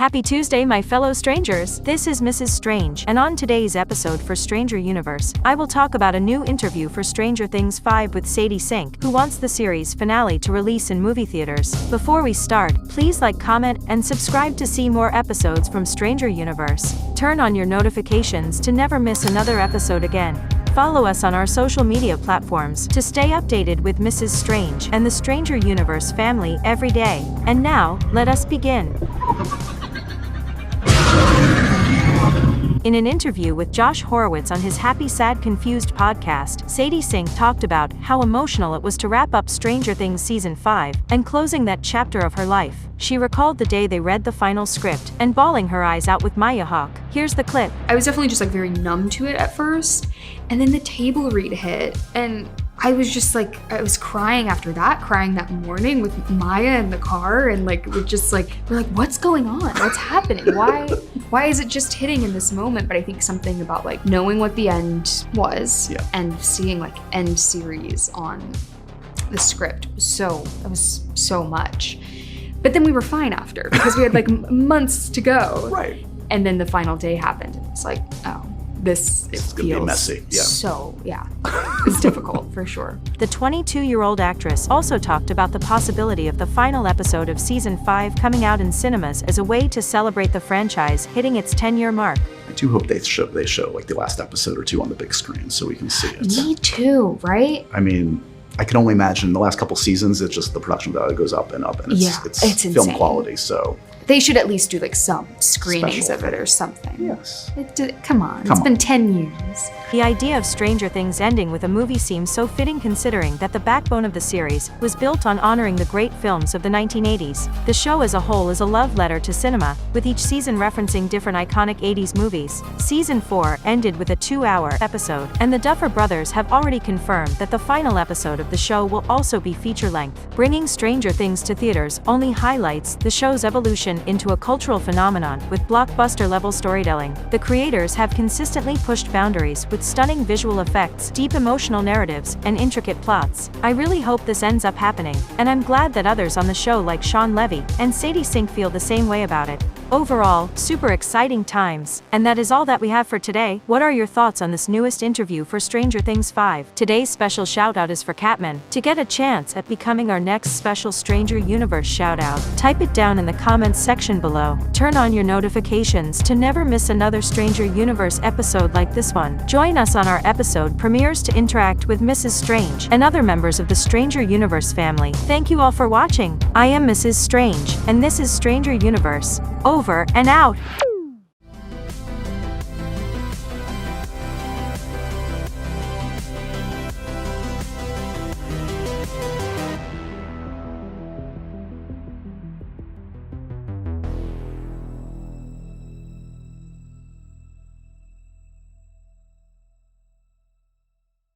Happy Tuesday, my fellow strangers. This is Mrs. Strange, and on today's episode for Stranger Universe, I will talk about a new interview for Stranger Things 5 with Sadie Sink, who wants the series finale to release in movie theaters. Before we start, please like, comment, and subscribe to see more episodes from Stranger Universe. Turn on your notifications to never miss another episode again. Follow us on our social media platforms to stay updated with Mrs. Strange and the Stranger Universe family every day. And now, let us begin. In an interview with Josh Horowitz on his Happy Sad Confused podcast, Sadie Sink talked about how emotional it was to wrap up Stranger Things Season 5 and closing that chapter of her life. She recalled the day they read the final script and bawling her eyes out with Maya Hawke. Here's the clip. I was definitely just very numb to it at first, and then the table read hit, and I was just I was crying after that, crying that morning with Maya in the car, and we're what's going on? What's happening? Why is it just hitting in this moment? But I think something about knowing what the end was and seeing end series on the script was so much. But then we were fine after because we had months to go. Right. And then the final day happened, and it's this feels gonna be messy. Yeah. So, it's difficult for sure. The 22-year-old actress also talked about the possibility of the final episode of Season 5 coming out in cinemas as a way to celebrate the franchise hitting its 10-year mark. I do hope they show the last episode or two on the big screen so we can see it. Me too, right? I mean, I can only imagine the last couple seasons, it's just the production value goes up and up, and it's film insane. Quality, so. They should at least do some screenings Special. of it or something. Yes. Come on, it's been 10 years. The idea of Stranger Things ending with a movie seems so fitting considering that the backbone of the series was built on honoring the great films of the 1980s. The show as a whole is a love letter to cinema, with each season referencing different iconic 80s movies. Season 4 ended with a 2-hour episode, and the Duffer Brothers have already confirmed that the final episode of the show will also be feature-length. Bringing Stranger Things to theaters only highlights the show's evolution into a cultural phenomenon with blockbuster-level storytelling. The creators have consistently pushed boundaries with stunning visual effects, deep emotional narratives, and intricate plots. I really hope this ends up happening, and I'm glad that others on the show like Sean Levy and Sadie Sink feel the same way about it. Overall, super exciting times. And that is all that we have for today. What are your thoughts on this newest interview for Stranger Things 5? Today's special shoutout is for Catman. To get a chance at becoming our next special Stranger Universe shoutout, type it down in the comments section below. Turn on your notifications to never miss another Stranger Universe episode like this one. Join us on our episode premieres to interact with Mrs. Strange and other members of the Stranger Universe family. Thank you all for watching. I am Mrs. Strange, and this is Stranger Universe. Over and out.